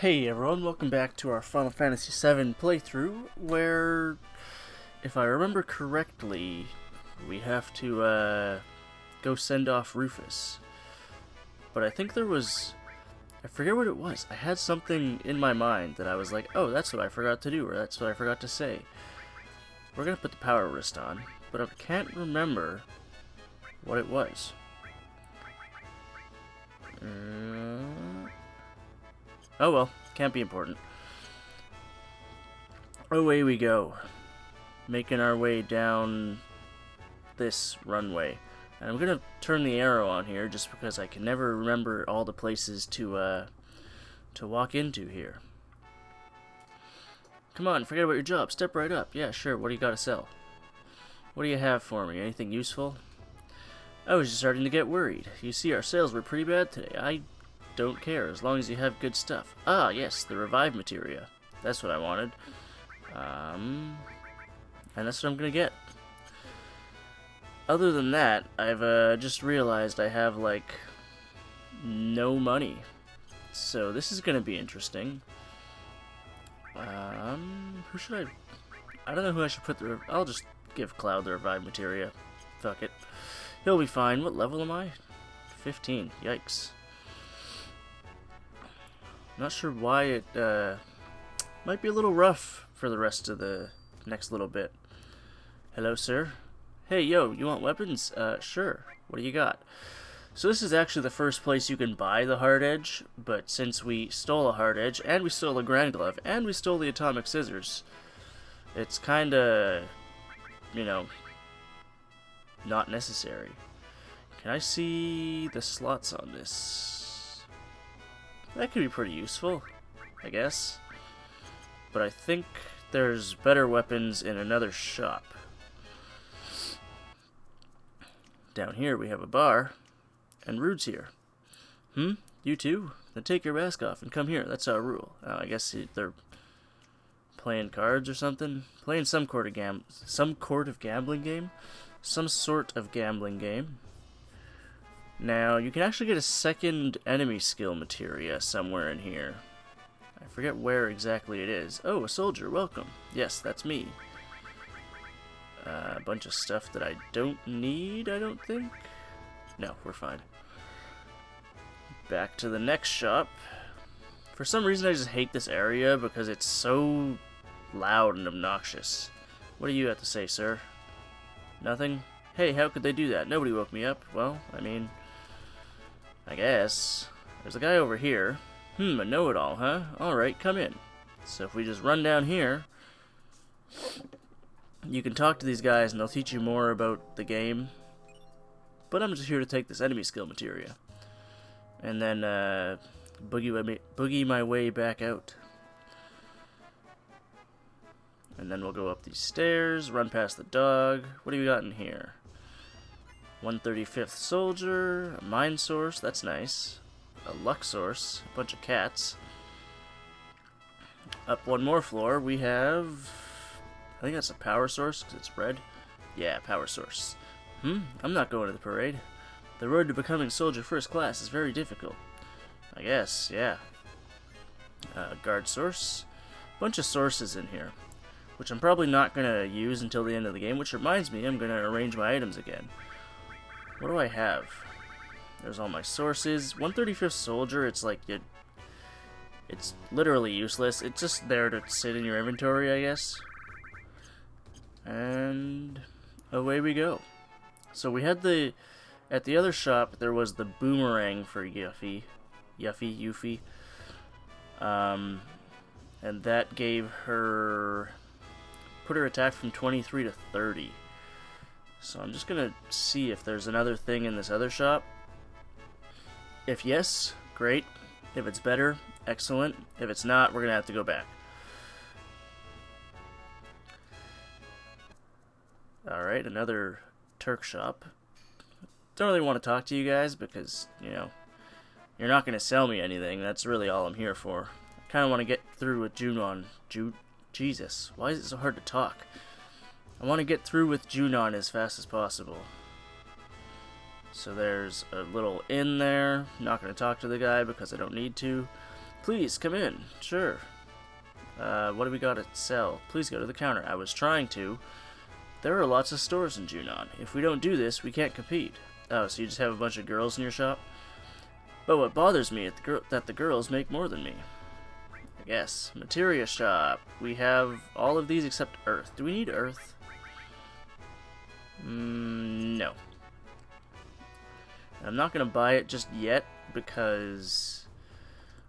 Hey everyone, welcome back to our Final Fantasy VII playthrough, where, if I remember correctly, we have to go send off Rufus. But I think I forget what it was. I had something in my mind that I was like, oh, that's what I forgot to do, or that's what I forgot to say. We're gonna put the power wrist on, but I can't remember what it was. Oh well, can't be important. Away we go. Making our way down this runway. And I'm gonna turn the arrow on here just because I can never remember all the places to walk into here. Come on, forget about your job. Step right up. Yeah, sure. What do you got to sell? What do you have for me? Anything useful? I was just starting to get worried. You see, our sales were pretty bad today. I don't care, as long as you have good stuff. Ah, yes, the revive materia. That's what I wanted. And that's what I'm gonna get. Other than that, I've just realized I have, like, no money. So this is gonna be interesting. Who should I don't know who I should put I'll just give Cloud the revive materia. Fuck it. He'll be fine. What level am I? 15. Yikes. Not sure why it might be a little rough for the rest of the next little bit. Hello, sir. Hey, yo, you want weapons? Sure. What do you got? So this is actually the first place you can buy the hard edge, but since we stole a hard edge, and we stole a grand glove, and we stole the atomic scissors, it's kinda, you know, not necessary. Can I see the slots on this? That could be pretty useful, I guess. But I think there's better weapons in another shop. Down here we have a bar, and Rude's here. You too? Then take your mask off and come here. That's our rule. I guess they're playing cards or something. Playing some sort of gambling game. Some sort of gambling game. Now, you can actually get a second enemy skill materia somewhere in here. I forget where exactly it is. Oh, a soldier, welcome. Yes, that's me. A bunch of stuff that I don't need, I don't think. No, we're fine. Back to the next shop. For some reason, I just hate this area because it's so loud and obnoxious. What do you have to say, sir? Nothing? Hey, how could they do that? Nobody woke me up. Well, I mean, I guess. There's a guy over here. A know-it-all, huh? Alright, come in. So if we just run down here, you can talk to these guys and they'll teach you more about the game. But I'm just here to take this enemy skill materia. And then, boogie my way back out. And then we'll go up these stairs, run past the dog. What do we got in here? 135th soldier, a mine source, that's nice. A luck source, a bunch of cats. Up one more floor, we have, I think that's a power source, because it's red. Yeah, power source. I'm not going to the parade. The road to becoming soldier first class is very difficult. I guess, yeah. Guard source. Bunch of sources in here, which I'm probably not going to use until the end of the game, which reminds me, I'm going to arrange my items again. What do I have? There's all my sources. 135th soldier, it's like, it's literally useless. It's just there to sit in your inventory, I guess. And away we go. So we had at the other shop, there was the boomerang for Yuffie. And that gave her, put her attack from 23 to 30. So I'm just gonna see if there's another thing in this other shop. If yes, great. If it's better, excellent. If it's not, we're gonna have to go back. Alright, another Turk shop. Don't really want to talk to you guys because, you know, you're not gonna sell me anything. That's really all I'm here for. I kinda want to get through with Junon. Jesus, why is it so hard to talk? I want to get through with Junon as fast as possible. So there's a little inn there. Not going to talk to the guy because I don't need to. Please, come in. Sure. What do we got to sell? Please go to the counter. I was trying to. There are lots of stores in Junon. If we don't do this, we can't compete. Oh, so you just have a bunch of girls in your shop? But what bothers me is that the girls make more than me. I guess. Materia shop. We have all of these except earth. Do we need earth? No. I'm not going to buy it just yet because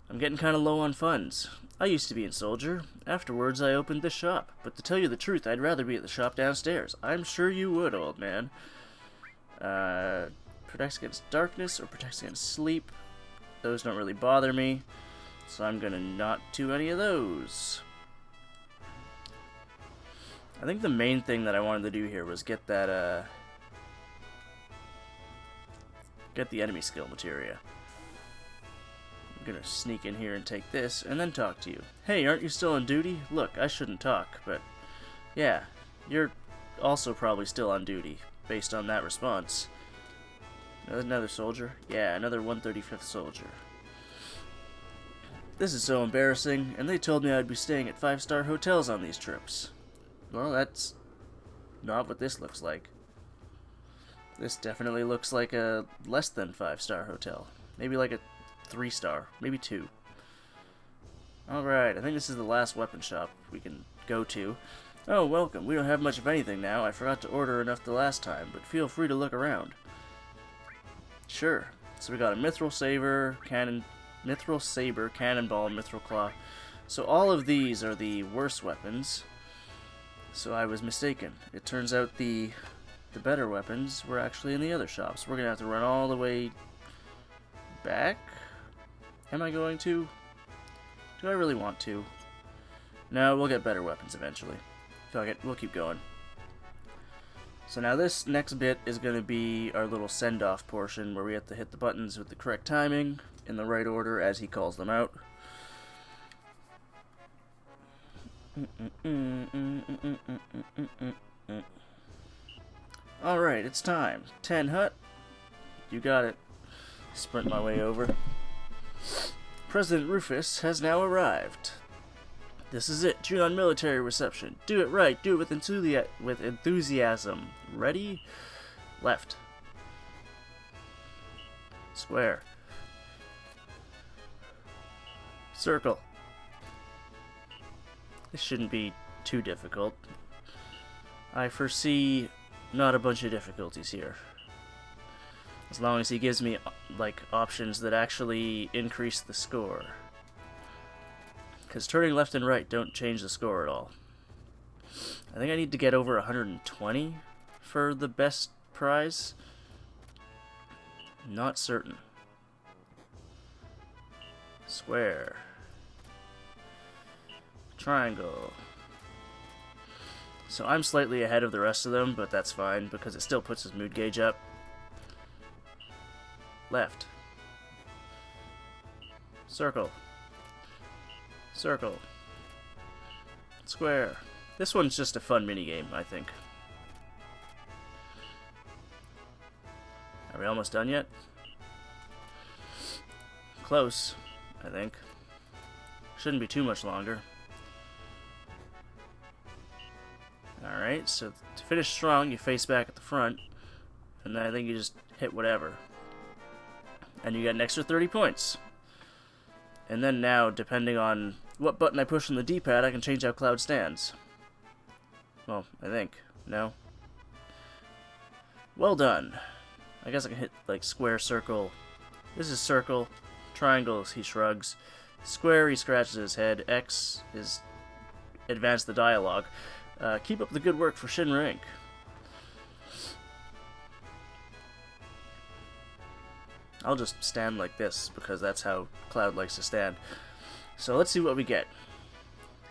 I'm getting kind of low on funds. I used to be in Soldier. Afterwards, I opened this shop. But to tell you the truth, I'd rather be at the shop downstairs. I'm sure you would, old man. Protects against darkness or protects against sleep. Those don't really bother me. So I'm going to not do any of those. I think the main thing that I wanted to do here was get that, get the enemy skill materia. I'm gonna sneak in here and take this, and then talk to you. Hey, aren't you still on duty? Look, I shouldn't talk, but yeah, you're also probably still on duty, based on that response. Another soldier? Yeah, another 135th soldier. This is so embarrassing, and they told me I'd be staying at 5-star hotels on these trips. Well, that's not what this looks like. This definitely looks like a less than 5-star hotel. Maybe like a 3-star, maybe 2. Alright, I think this is the last weapon shop we can go to. Oh, welcome. We don't have much of anything now. I forgot to order enough the last time, but feel free to look around. Sure. So we got a Mithril Saber, Cannonball, and Mithril Claw. So all of these are the worst weapons. So I was mistaken. It turns out the better weapons were actually in the other shops. We're going to have to run all the way back? Am I going to? Do I really want to? No, we'll get better weapons eventually. Fuck it, we'll keep going. So now this next bit is going to be our little send-off portion where we have to hit the buttons with the correct timing in the right order as he calls them out. Alright, it's time. 10 Hut. You got it. Sprint my way over. President Rufus has now arrived. This is it. Junon military reception. Do it right. Do it with enthusiasm. Ready? Left. Square. Circle. This shouldn't be too difficult. I foresee not a bunch of difficulties here. As long as he gives me, like, options that actually increase the score. Because turning left and right don't change the score at all. I think I need to get over 120 for the best prize. Not certain. Square. Triangle. So I'm slightly ahead of the rest of them, but that's fine because it still puts his mood gauge up. Left. Circle. Circle. Square. This one's just a fun minigame, I think. Are we almost done yet? Close, I think. Shouldn't be too much longer. Alright, so to finish strong, you face back at the front, and then I think you just hit whatever. And you get an extra 30 points. And then now, depending on what button I push on the D-pad, I can change how Cloud stands. Well, I think. No? Well done. I guess I can hit, like, square, circle. This is circle. Triangle, he shrugs. Square, he scratches his head. X is advance the dialogue. Keep up the good work for Shinra Inc. I'll just stand like this, because that's how Cloud likes to stand. So let's see what we get.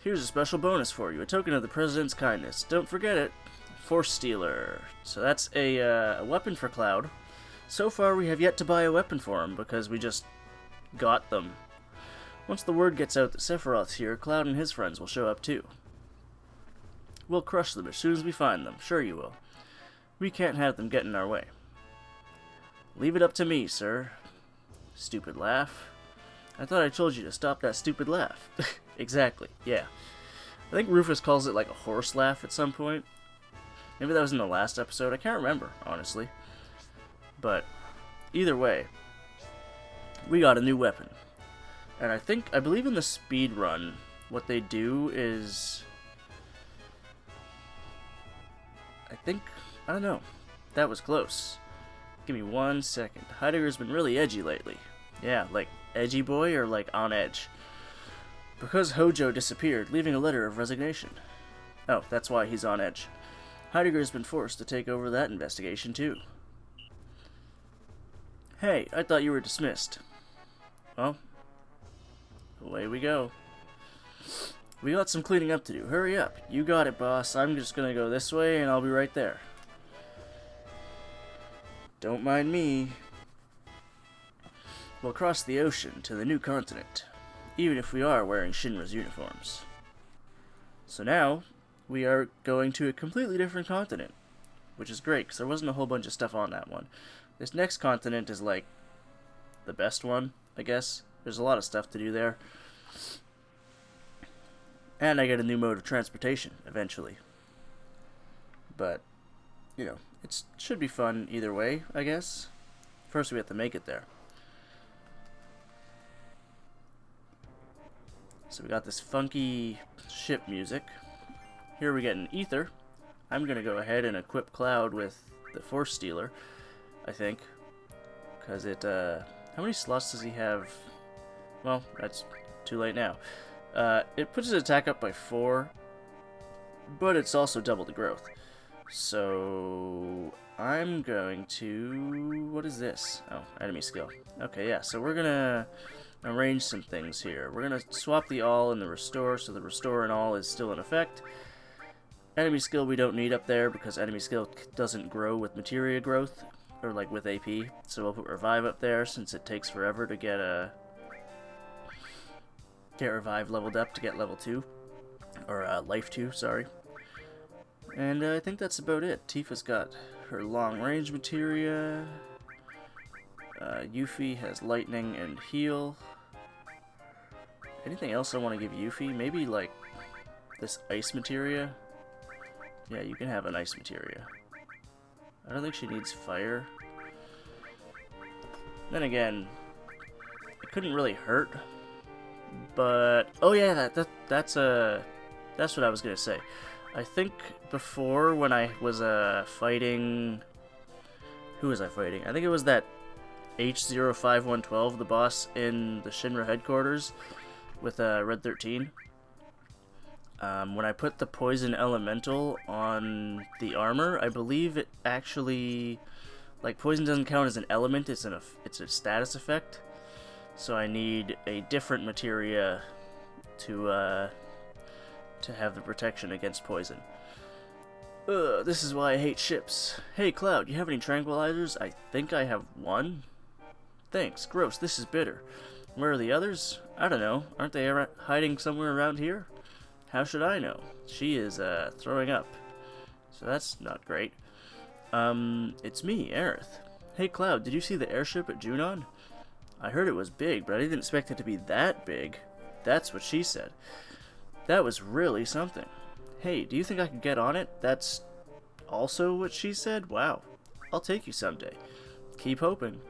Here's a special bonus for you, a token of the President's kindness. Don't forget it. Force Stealer. So that's a weapon for Cloud. So far we have yet to buy a weapon for him, because we just got them. Once the word gets out that Sephiroth's here, Cloud and his friends will show up too. We'll crush them as soon as we find them. Sure you will. We can't have them get in our way. Leave it up to me, sir. Stupid laugh. I thought I told you to stop that stupid laugh. Exactly, yeah. I think Rufus calls it like a horse laugh at some point. Maybe that was in the last episode. I can't remember, honestly. But either way, we got a new weapon. And I believe in the speed run, what they do is, I don't know. That was close. Give me 1 second. Heidegger's been really edgy lately. Yeah, like edgy boy or like on edge. Because Hojo disappeared, leaving a letter of resignation. Oh, that's why he's on edge. Heidegger's been forced to take over that investigation too. Hey, I thought you were dismissed. Well, away we go. We got some cleaning up to do. Hurry up. You got it, boss. I'm just gonna go this way and I'll be right there. Don't mind me. We'll cross the ocean to the new continent, even if we are wearing Shinra's uniforms. So now, we are going to a completely different continent, which is great, because there wasn't a whole bunch of stuff on that one. This next continent is, like, the best one, I guess. There's a lot of stuff to do there. And I get a new mode of transportation, eventually. But, you know, it should be fun either way, I guess. First we have to make it there. So we got this funky ship music. Here we get an ether. I'm going to go ahead and equip Cloud with the Force Stealer, I think. Because it, how many slots does he have? Well, that's too late now. It puts his attack up by 4, but it's also double the growth. So I'm going to, what is this? Oh, enemy skill. Okay, yeah, so we're going to arrange some things here. We're going to swap the all and the restore, so the restore and all is still in effect. Enemy skill we don't need up there because enemy skill doesn't grow with materia growth, or like with AP. So we'll put revive up there since it takes forever to get revive leveled up to get level 2, or life 2, sorry. And I think that's about it. Tifa's got her long range materia. Yuffie has lightning and heal. Anything else I want to give Yuffie? Maybe like this ice materia? Yeah, you can have an ice materia. I don't think she needs fire. Then again, it couldn't really hurt. But oh yeah, that's what I was gonna say. I think before when I was fighting, who was I fighting? I think it was that H05112, the boss in the Shinra headquarters with Red 13. When I put the poison elemental on the armor, I believe it actually, like, poison doesn't count as an element, it's a status effect. So I need a different materia to have the protection against poison. This is why I hate ships. Hey Cloud, you have any tranquilizers? I think I have one. Thanks. Gross, this is bitter. Where are the others? I don't know. Aren't they hiding somewhere around here? How should I know? She is throwing up. So that's not great. It's me, Aerith. Hey Cloud, did you see the airship at Junon? I heard it was big, but I didn't expect it to be that big. That's what she said. That was really something. Hey, do you think I could get on it? That's also what she said? Wow. I'll take you someday. Keep hoping.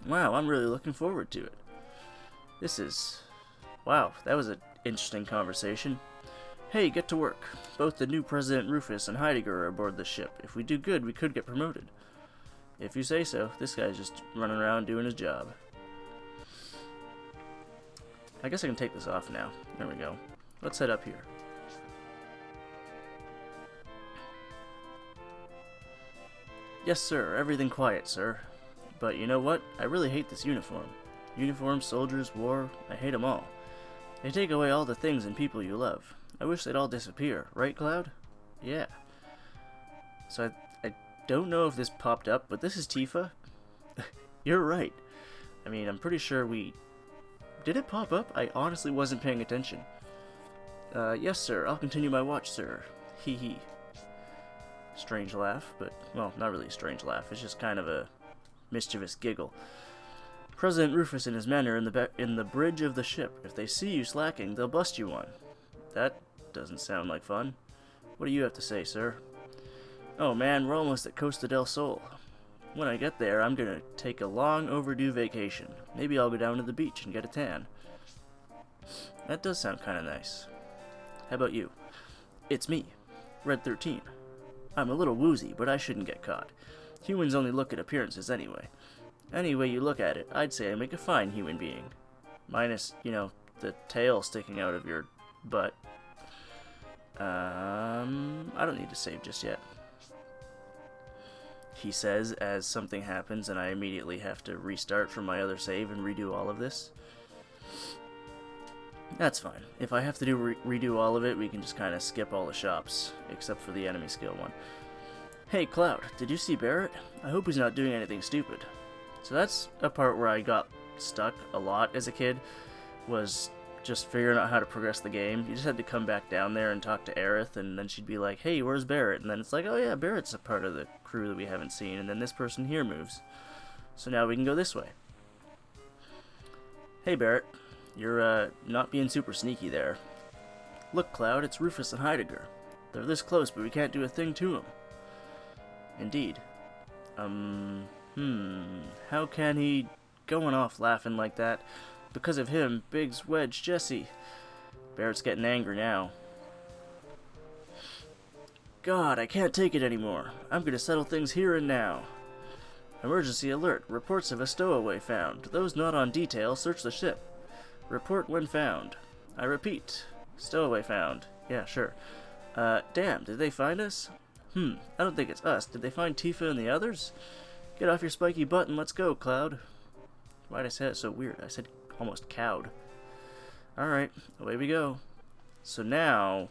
Wow, I'm really looking forward to it. Wow, that was an interesting conversation. Hey, get to work. Both the new President Rufus and Heidegger are aboard the ship. If we do good, we could get promoted. If you say so. This guy's just running around doing his job. I guess I can take this off now. There we go. Let's head up here. Yes, sir. Everything quiet, sir. But you know what? I really hate this uniform. Uniforms, soldiers, war, I hate them all. They take away all the things and people you love. I wish they'd all disappear. Right, Cloud? Yeah. So I don't know if this popped up, but this is Tifa. You're right. I mean, I'm pretty sure we... Did it pop up? I honestly wasn't paying attention. Yes, sir. I'll continue my watch, sir. Hee hee. Strange laugh, but, well, not really a strange laugh. It's just kind of a mischievous giggle. President Rufus and his men are in the bridge of the ship. If they see you slacking, they'll bust you one. That doesn't sound like fun. What do you have to say, sir? Oh man, we're almost at Costa del Sol. When I get there, I'm gonna take a long overdue vacation. Maybe I'll go down to the beach and get a tan. That does sound kinda nice. How about you? It's me, Red 13. I'm a little woozy, but I shouldn't get caught. Humans only look at appearances anyway. Any way you look at it, I'd say I make a fine human being. Minus, you know, the tail sticking out of your butt. I don't need to save just yet. He says as something happens and I immediately have to restart from my other save and redo all of this. That's fine. If I have to redo all of it, we can just kind of skip all the shops, except for the enemy skill one. Hey Cloud, did you see Barrett? I hope he's not doing anything stupid. So that's a part where I got stuck a lot as a kid, was just figuring out how to progress the game. You just had to come back down there and talk to Aerith, and then she'd be like, hey, where's Barrett? And then it's like, oh yeah, Barrett's a part of the crew that we haven't seen, and then this person here moves. So now we can go this way. Hey Barrett, you're not being super sneaky there. Look Cloud, it's Rufus and Heidegger. They're this close, but we can't do a thing to them. Indeed. How can he... Going off laughing like that. Because of him, Biggs wedged Jesse. Barrett's getting angry now. God, I can't take it anymore. I'm gonna settle things here and now. Emergency alert. Reports of a stowaway found. Those not on detail, search the ship. Report when found. I repeat. Stowaway found. Yeah, sure. Damn, did they find us? I don't think it's us. Did they find Tifa and the others? Get off your spiky butt and let's go, Cloud. Why'd I say it so weird? I said almost cowed. Alright, away we go. So now,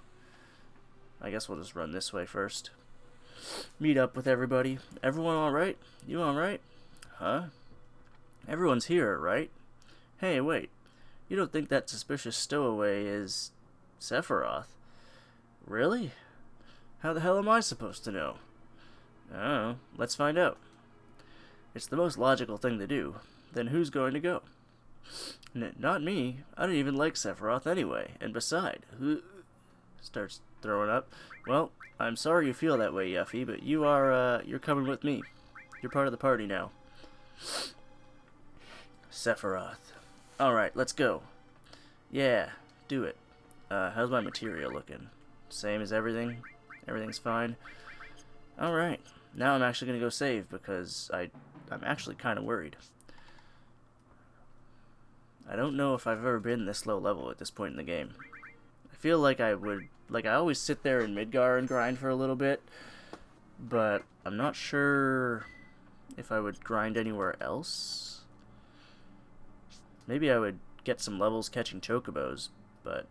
I guess we'll just run this way first. Meet up with everybody. Everyone alright? You alright? Huh? Everyone's here, right? Hey, wait. You don't think that suspicious stowaway is Sephiroth? Really? How the hell am I supposed to know? I don't know. Let's find out. It's the most logical thing to do. Then who's going to go? Not me. I don't even like Sephiroth anyway. And beside, who... Starts throwing up. Well, I'm sorry you feel that way, Yuffie, but you're coming with me. You're part of the party now. Sephiroth. Alright, let's go. Yeah, do it. How's my material looking? Same as everything? Everything's fine? Alright, now I'm actually going to go save because I'm actually kind of worried. I don't know if I've ever been this low level at this point in the game. I feel like I would... Like, I always sit there in Midgar and grind for a little bit, but I'm not sure if I would grind anywhere else. Maybe I would get some levels catching chocobos, but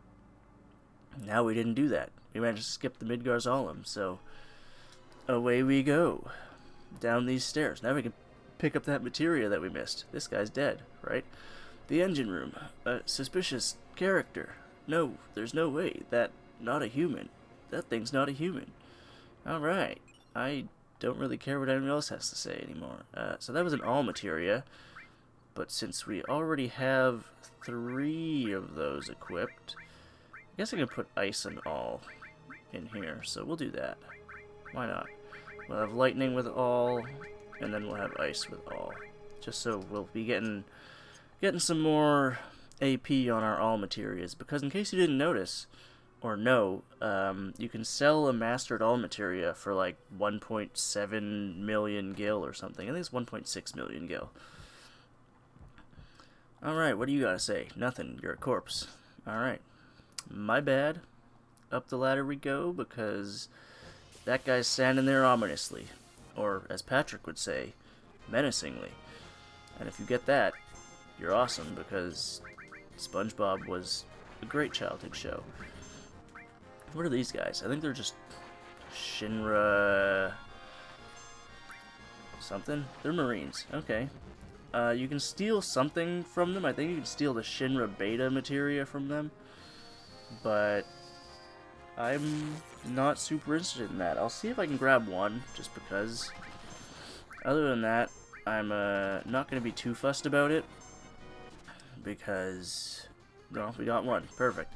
now we didn't do that. We managed to skip the Midgar Zalem, so away we go. Down these stairs. Now we can pick up that materia that we missed. This guy's dead, right? The engine room. A suspicious character. No, there's no way. Not a human. That thing's not a human. Alright. I don't really care what anyone else has to say anymore. So that was an all materia. But since we already have 3 of those equipped, I guess I can put ice and all in here. So we'll do that. Why not? We'll have lightning with all, and then we'll have ice with all. Just so we'll be getting some more AP on our all materias. Because in case you didn't notice, or know, you can sell a mastered all materia for like 1.7 million gil or something. I think it's 1.6 million gil. Alright, what do you gotta say? Nothing, you're a corpse. Alright, my bad. Up the ladder we go, because that guy's standing there ominously. Or, as Patrick would say, menacingly. And if you get that, you're awesome, because SpongeBob was a great childhood show. What are these guys? I think they're just Shinra... something? They're Marines. Okay. You can steal something from them. I think you can steal the Shinra Beta materia from them. But I'm not super interested in that. I'll see if I can grab one, just because. Other than that, I'm not going to be too fussed about it. because, well, we got one. Perfect.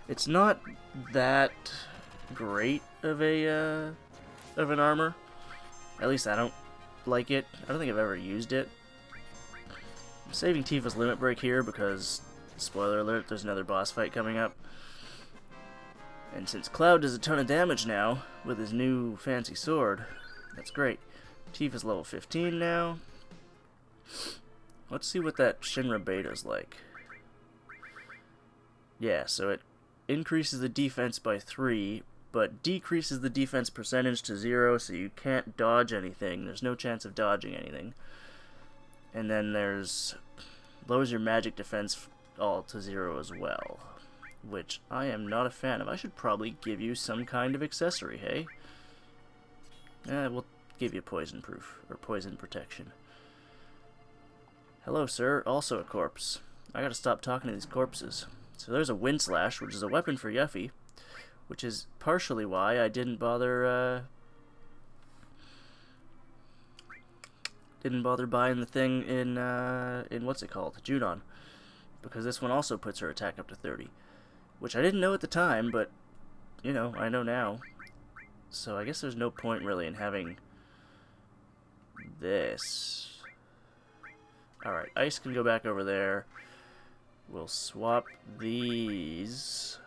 It's not that great of an armor. At least I don't like it. I don't think I've ever used it. I'm saving Tifa's limit break here because, spoiler alert, there's another boss fight coming up. And since Cloud does a ton of damage now with his new fancy sword, that's great. Tifa's level 15 now. Let's see what that Shinra beta's like. Yeah, so it increases the defense by 3, but decreases the defense percentage to 0, so you can't dodge anything. There's no chance of dodging anything. And then there's lowers your magic defense all to 0 as well, which I am not a fan of. I should probably give you some kind of accessory, hey? We'll give you poison proof, or poison protection. Hello, sir. Also a corpse. I gotta stop talking to these corpses. So there's a Wind Slash, which is a weapon for Yuffie, which is partially why I didn't bother buying the thing in what's it called, Junon, because this one also puts her attack up to 30, which I didn't know at the time, but you know, I know now. So I guess there's no point really in having this. Alright, Ice can go back over there. We'll swap these.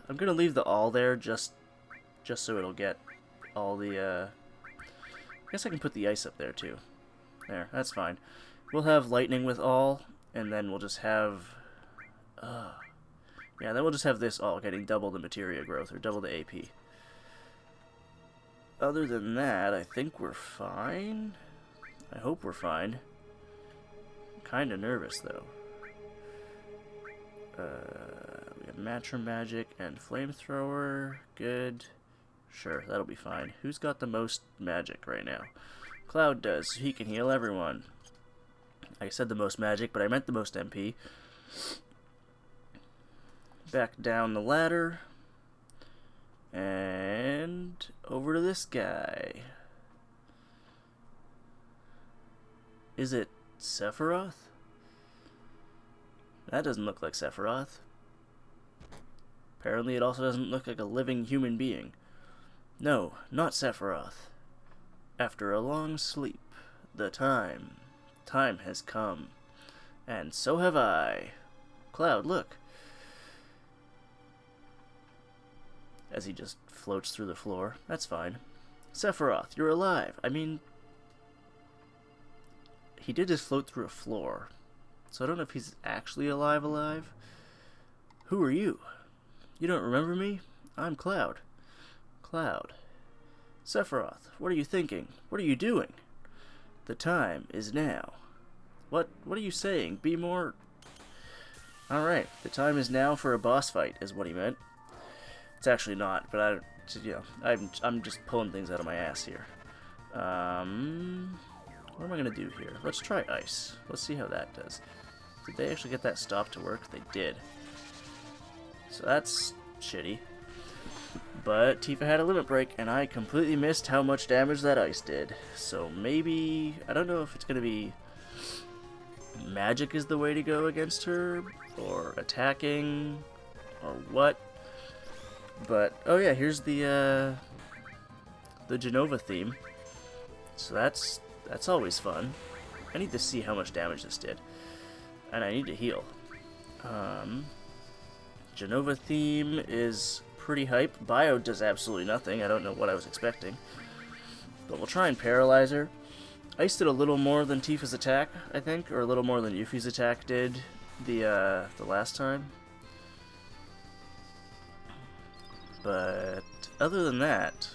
I'm gonna leave the all there just so it'll get all the I guess I can put the ice up there too. There, that's fine. We'll have lightning with all, and then we'll just have yeah, then we'll just have this all getting double the materia growth, or double the AP. Other than that, I think we're fine. I hope we're fine. I'm kinda nervous though. We have Matra Magic and Flamethrower. Good. Sure, that'll be fine. Who's got the most magic right now? Cloud does, so he can heal everyone. I said the most magic, but I meant the most MP. Back down the ladder. And over to this guy. Is it Sephiroth? That doesn't look like Sephiroth. Apparently it also doesn't look like a living human being. No, not Sephiroth. After a long sleep, the time has come. And so have I. Cloud, look. As he just floats through the floor. That's fine. Sephiroth, you're alive. I mean, he did just float through a floor. So I don't know if he's actually alive. Who are you? You don't remember me? I'm Cloud. Cloud. Sephiroth, what are you thinking? What are you doing? The time is now. What are you saying? Be more... Alright, the time is now for a boss fight, is what he meant. It's actually not, but I'm just pulling things out of my ass here. What am I gonna do here? Let's try ice. Let's see how that does. Did they actually get that stop to work? They did. So that's shitty. But Tifa had a limit break, and I completely missed how much damage that ice did. So maybe... I don't know if it's gonna be... magic is the way to go against her, or attacking, or what. But, oh yeah, here's the Genova theme. So that's always fun. I need to see how much damage this did. And I need to heal. Genova theme is pretty hype. Bio does absolutely nothing. I don't know what I was expecting. But we'll try and paralyze her. Ice did a little more than Tifa's attack, I think, or a little more than Yuffie's attack did the last time. But other than that,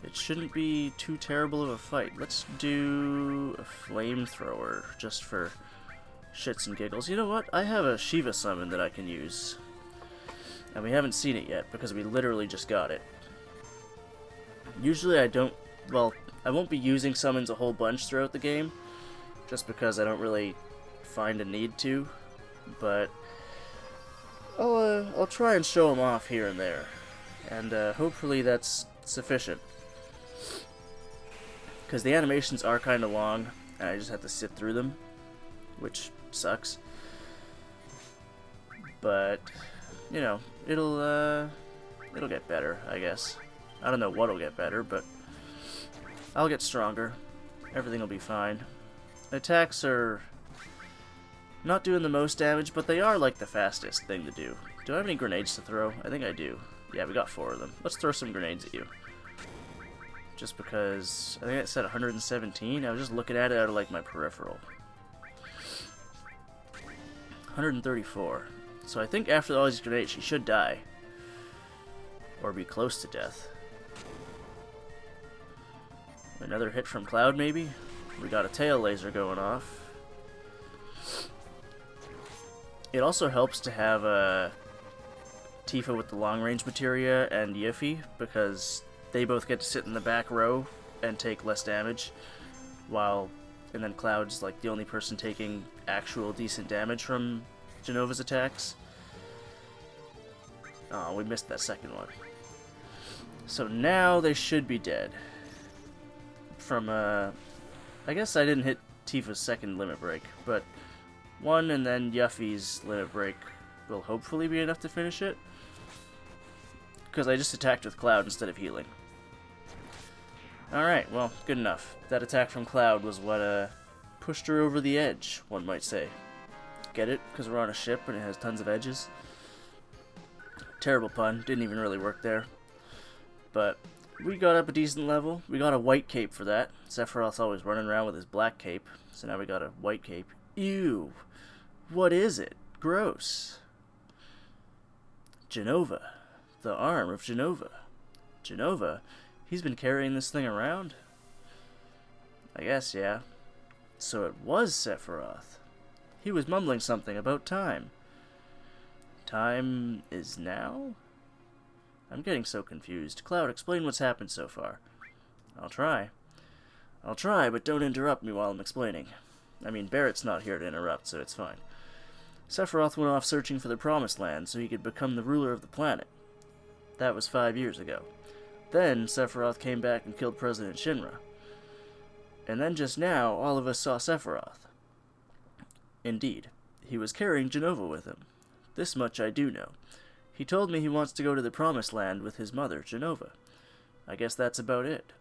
it shouldn't be too terrible of a fight. Let's do a flamethrower just for shits and giggles. You know what? I have a Shiva summon that I can use. And we haven't seen it yet because we literally just got it. Usually I don't... Well, I won't be using summons a whole bunch throughout the game, just because I don't really find a need to. But I'll try and show them off here and there. And hopefully that's sufficient. Because the animations are kind of long, and I just have to sit through them, which sucks. But, you know, it'll get better, I guess. I don't know what'll get better, but I'll get stronger. Everything will be fine. Attacks are not doing the most damage, but they are like the fastest thing to do. Do I have any grenades to throw? I think I do. Yeah, we got 4 of them. Let's throw some grenades at you. Just because, I think it said 117. I was just looking at it out of like my peripheral. 134. So I think after all these grenades, she should die. Or be close to death. Another hit from Cloud, maybe? We got a tail laser going off. It also helps to have Tifa with the long-range materia and Yiffy, because they both get to sit in the back row and take less damage, and then Cloud's like the only person taking actual decent damage from Jenova's attacks. Oh, we missed that second one. So now they should be dead. From, I guess I didn't hit Tifa's second limit break, but 1 and then Yuffie's limit break will hopefully be enough to finish it. Because I just attacked with Cloud instead of healing. Alright, well, good enough. That attack from Cloud was what pushed her over the edge, one might say. Get it? Because we're on a ship and it has tons of edges. Terrible pun. Didn't even really work there. But we got up a decent level. We got a white cape for that. Sephiroth's always running around with his black cape. So now we got a white cape. Ew. What is it? Gross. Jenova. The arm of Jenova. Jenova? He's been carrying this thing around? I guess, yeah. So it was Sephiroth. He was mumbling something about time. Time is now? I'm getting so confused. Cloud, explain what's happened so far. I'll try. I'll try, but don't interrupt me while I'm explaining. I mean, Barrett's not here to interrupt, so it's fine. Sephiroth went off searching for the Promised Land so he could become the ruler of the planet. That was 5 years ago. Then, Sephiroth came back and killed President Shinra. And then just now, all of us saw Sephiroth. Indeed, he was carrying Jenova with him. This much I do know. He told me he wants to go to the Promised Land with his mother, Jenova. I guess that's about it.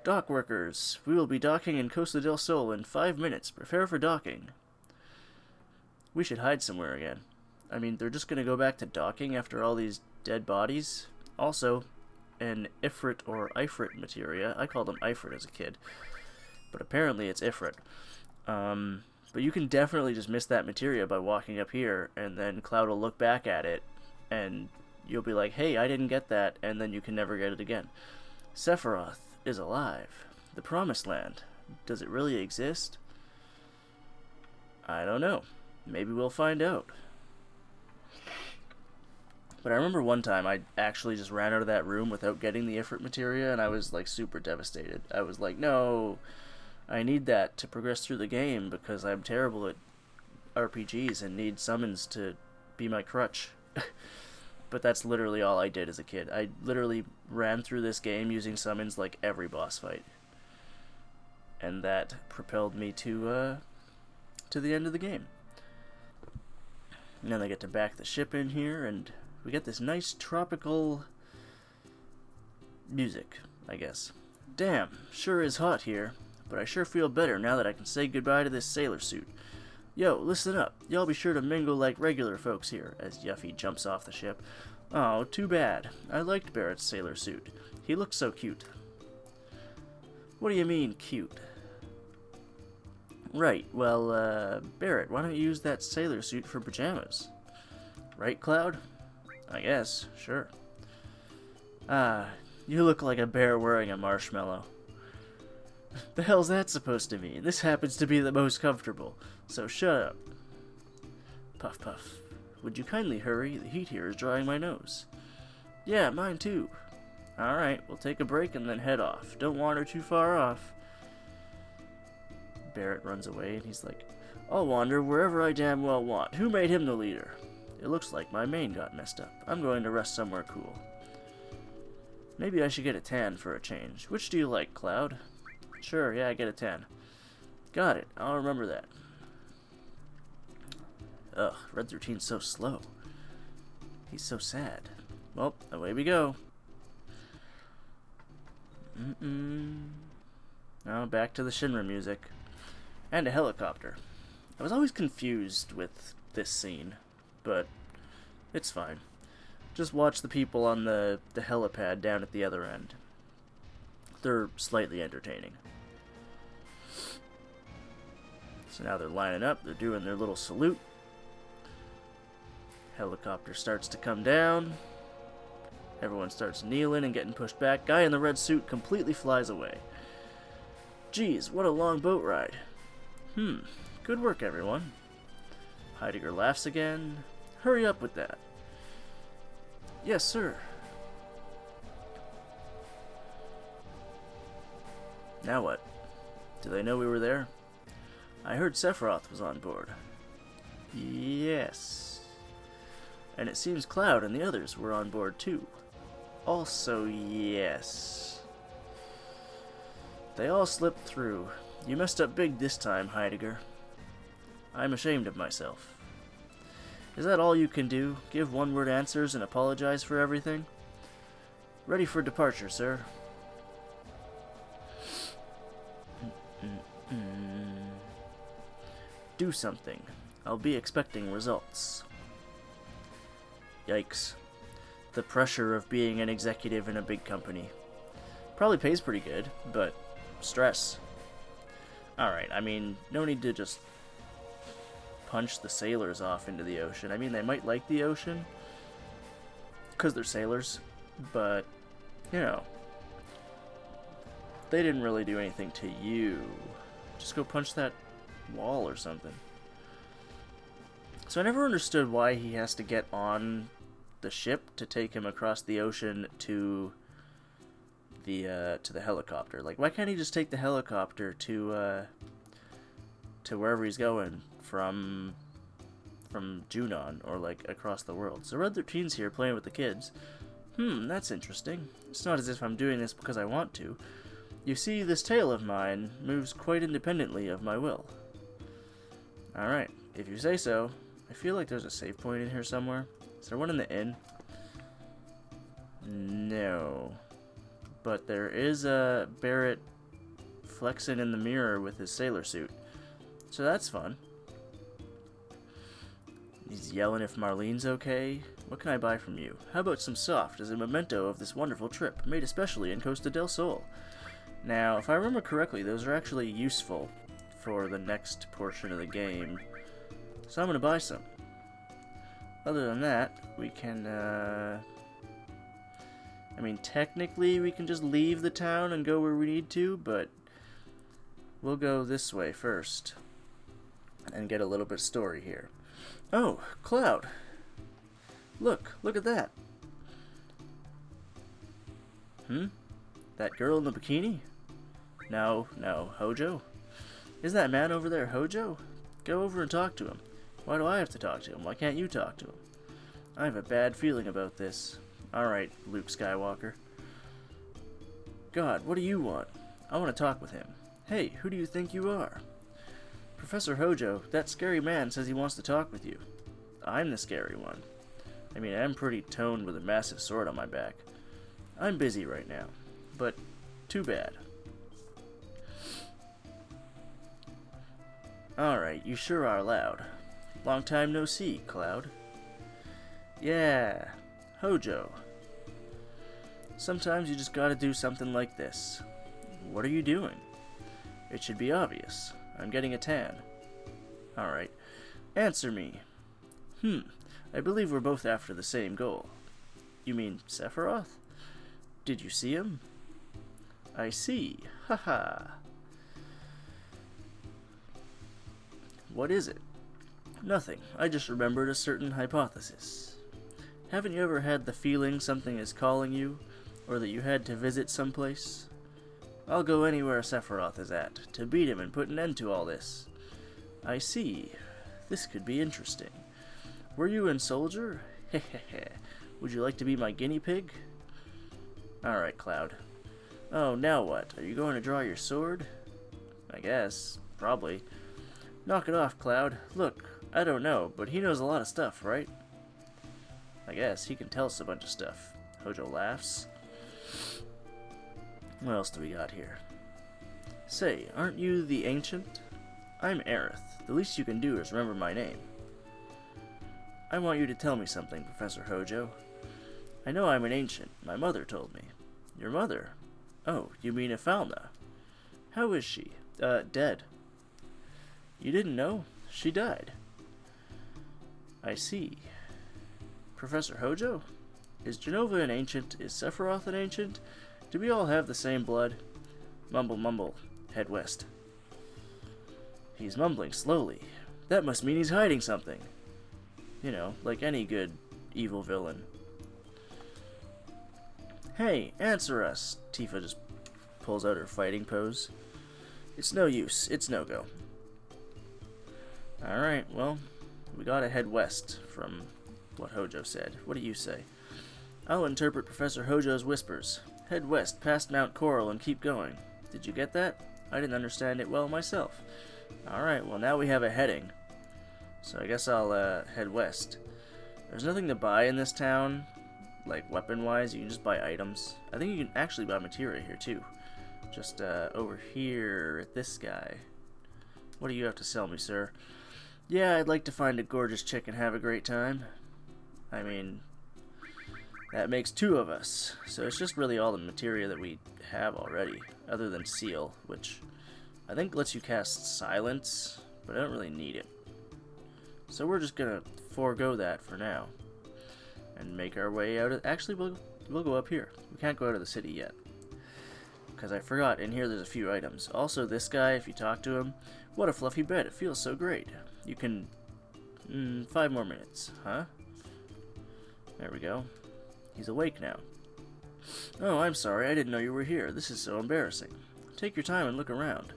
Dock workers, we will be docking in Costa del Sol in 5 minutes. Prepare for docking. We should hide somewhere again. I mean, they're just going to go back to docking after all these dead bodies. Also, an Ifrit or Ifrit materia. I called him Ifrit as a kid. But apparently it's Ifrit. But you can definitely just miss that materia by walking up here, and then Cloud will look back at it, and you'll be like, hey, I didn't get that, and then you can never get it again. Sephiroth is alive. The Promised Land. Does it really exist? I don't know. Maybe we'll find out. But I remember one time I actually just ran out of that room without getting the Ifrit materia, and I was like super devastated. I was like, no, I need that to progress through the game because I'm terrible at RPGs and need summons to be my crutch. But that's literally all I did as a kid. I literally ran through this game using summons like every boss fight. And that propelled me to the end of the game. And then I get to back the ship in here, and we get this nice tropical music, I guess. Damn, sure is hot here, but I sure feel better now that I can say goodbye to this sailor suit. Yo, listen up. Y'all be sure to mingle like regular folks here, as Yuffie jumps off the ship. Oh, too bad. I liked Barrett's sailor suit. He looked so cute. What do you mean, cute? Right, well, Barrett, why don't you use that sailor suit for pajamas? Right, Cloud? I guess, sure. Ah, you look like a bear wearing a marshmallow. The hell's that supposed to mean? This happens to be the most comfortable, so shut up. Puff puff. Would you kindly hurry? The heat here is drying my nose. Yeah, mine too. Alright, we'll take a break and then head off. Don't wander too far off. Barrett runs away and he's like, I'll wander wherever I damn well want. Who made him the leader? It looks like my mane got messed up. I'm going to rest somewhere cool. Maybe I should get a tan for a change. Which do you like, Cloud? Sure, yeah, I get a tan. Got it. I'll remember that. Ugh, Red's routine's so slow. He's so sad. Well, away we go. Now back to the Shinra music. And a helicopter. I was always confused with this scene, but it's fine. Just watch the people on the helipad down at the other end. They're slightly entertaining. So now they're lining up, they're doing their little salute. Helicopter starts to come down. Everyone starts kneeling and getting pushed back. Guy in the red suit completely flies away. Geez, what a long boat ride. Good work, everyone. Heidegger laughs again. Hurry up with that. Yes, sir. Now what? Do they know we were there? I heard Sephiroth was on board. Yes. And it seems Cloud and the others were on board too. Also, yes. They all slipped through. You messed up big this time, Heidegger. I'm ashamed of myself. Is that all you can do? Give one-word answers and apologize for everything? Ready for departure, sir. Do something. I'll be expecting results. Yikes. The pressure of being an executive in a big company. Probably pays pretty good, but stress. Alright, I mean, no need to just punch the sailors off into the ocean. I mean, they might like the ocean, because they're sailors, but, you know, they didn't really do anything to you. Just go punch that wall or something. So I never understood why he has to get on the ship to take him across the ocean to the helicopter. Like, why can't he just take the helicopter to wherever he's going from Junon, or like across the world? So Red 13's here playing with the kids. That's interesting. It's not as if I'm doing this because I want to. You see, this tail of mine moves quite independently of my will. Alright, if you say so. I feel like there's a save point in here somewhere. Is there one in the inn? No. But there is a Barrett flexing in the mirror with his sailor suit. So that's fun. He's yelling if Marlene's okay. What can I buy from you? How about some soft as a memento of this wonderful trip, made especially in Costa del Sol? Now, if I remember correctly, those are actually useful for the next portion of the game. So I'm going to buy some. Other than that, we can, I mean, technically we can just leave the town and go where we need to, but we'll go this way first and get a little bit of story here. Oh, Cloud. Look at that. That girl in the bikini? No, Hojo? Isn't that man over there Hojo? Go over and talk to him. Why do I have to talk to him? Why can't you talk to him? I have a bad feeling about this. Alright, Luke Skywalker. God, what do you want? I want to talk with him. Hey, who do you think you are? Professor Hojo, that scary man says he wants to talk with you. I'm the scary one. I mean, I'm pretty toned with a massive sword on my back. I'm busy right now, but too bad. Alright, you sure are loud. Long time no see, Cloud. Yeah, Hojo. Sometimes you just gotta do something like this. What are you doing? It should be obvious. I'm getting a tan. Alright. Answer me. I believe we're both after the same goal. You mean Sephiroth? Did you see him? I see. Haha. What is it? Nothing. I just remembered a certain hypothesis. Haven't you ever had the feeling something is calling you, or that you had to visit someplace? I'll go anywhere Sephiroth is at, to beat him and put an end to all this. I see. This could be interesting. Were you in Soldier? Hehehe. Would you like to be my guinea pig? Alright, Cloud. Oh, now what? Are you going to draw your sword? I guess. Probably. Knock it off, Cloud. Look, I don't know, but he knows a lot of stuff, right? I guess he can tell us a bunch of stuff. Hojo laughs. What else do we got here? Say, aren't you the Ancient? I'm Aerith. The least you can do is remember my name. I want you to tell me something, Professor Hojo. I know I'm an Ancient. My mother told me. Your mother? Oh, you mean Ifalna. How is she? Dead. You didn't know? She died. I see. Professor Hojo? Is Genova an Ancient? Is Sephiroth an Ancient? Do we all have the same blood? Mumble, mumble. Head west. He's mumbling slowly. That must mean he's hiding something. You know, like any good evil villain. Hey, answer us. Tifa just pulls out her fighting pose. It's no use. It's no go. Alright, well, we gotta head west from what Hojo said. What do you say? I'll interpret Professor Hojo's whispers. Head west past Mount Coral and keep going. Did you get that? I didn't understand it well myself. Alright, well now we have a heading. So I guess I'll head west. There's nothing to buy in this town, like weapon-wise. You can just buy items. I think you can actually buy materia here too. Just over here at this guy. What do you have to sell me, sir? Yeah, I'd like to find a gorgeous chick and have a great time. I mean, that makes two of us. So it's just really all the materia that we have already, other than Seal, which I think lets you cast Silence, but I don't really need it. So we're just gonna forego that for now and make our way out of... Actually, we'll go up here. We can't go out of the city yet, because I forgot, in here there's a few items. Also, this guy, if you talk to him, what a fluffy bed, it feels so great. You can... 5 more minutes, huh? There we go. He's awake now. Oh, I'm sorry, I didn't know you were here. This is so embarrassing. Take your time and look around.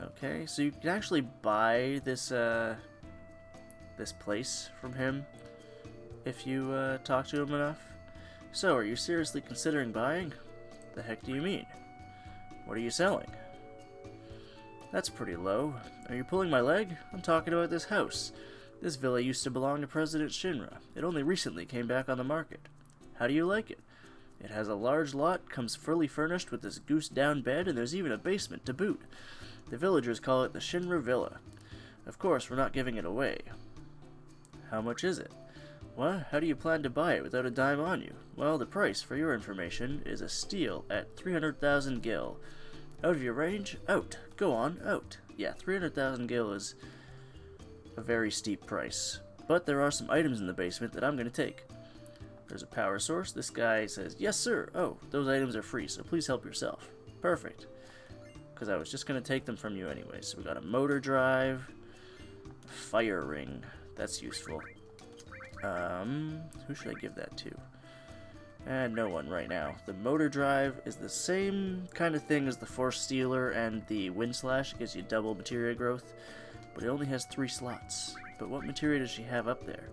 Okay, so you can actually buy this, this place from him if you, talk to him enough. So, are you seriously considering buying? The heck do you mean? What are you selling? That's pretty low. Are you pulling my leg? I'm talking about this house. This villa used to belong to President Shinra. It only recently came back on the market. How do you like it? It has a large lot, comes fully furnished with this goose-down bed, and there's even a basement to boot. The villagers call it the Shinra Villa. Of course, we're not giving it away. How much is it? What? How do you plan to buy it without a dime on you? Well, the price, for your information, is a steal at 300,000 gil. Out of your range? Out. Go on, out. Yeah, 300,000 gil is a very steep price. But there are some items in the basement that I'm going to take. There's a power source. This guy says, yes, sir. Oh, those items are free, so please help yourself. Perfect. Because I was just going to take them from you anyway. So we got a motor drive, fire ring. That's useful. Who should I give that to? No one right now. The motor drive is the same kind of thing as the Force Stealer and the Wind Slash. It gives you double materia growth, but it only has 3 slots. But what materia does she have up there?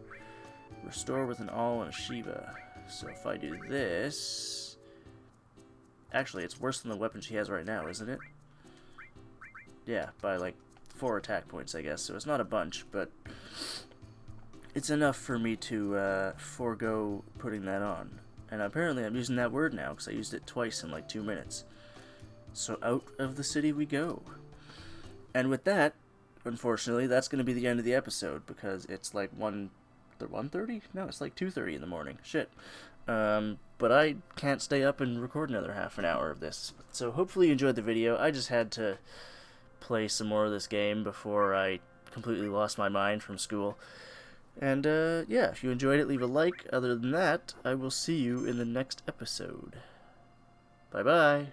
Restore with an all and a Shiva. So if I do this... Actually, it's worse than the weapon she has right now, isn't it? Yeah, by like 4 attack points, I guess. So it's not a bunch, but it's enough for me to forego putting that on. And apparently I'm using that word now, because I used it twice in like 2 minutes. So out of the city we go. And with that, unfortunately, that's going to be the end of the episode, because it's like 1:30? No, it's like 2:30 in the morning. Shit. But I can't stay up and record another half an hour of this. So hopefully you enjoyed the video. I just had to play some more of this game before I completely lost my mind from school. And, yeah, if you enjoyed it, leave a like. Other than that, I will see you in the next episode. Bye-bye.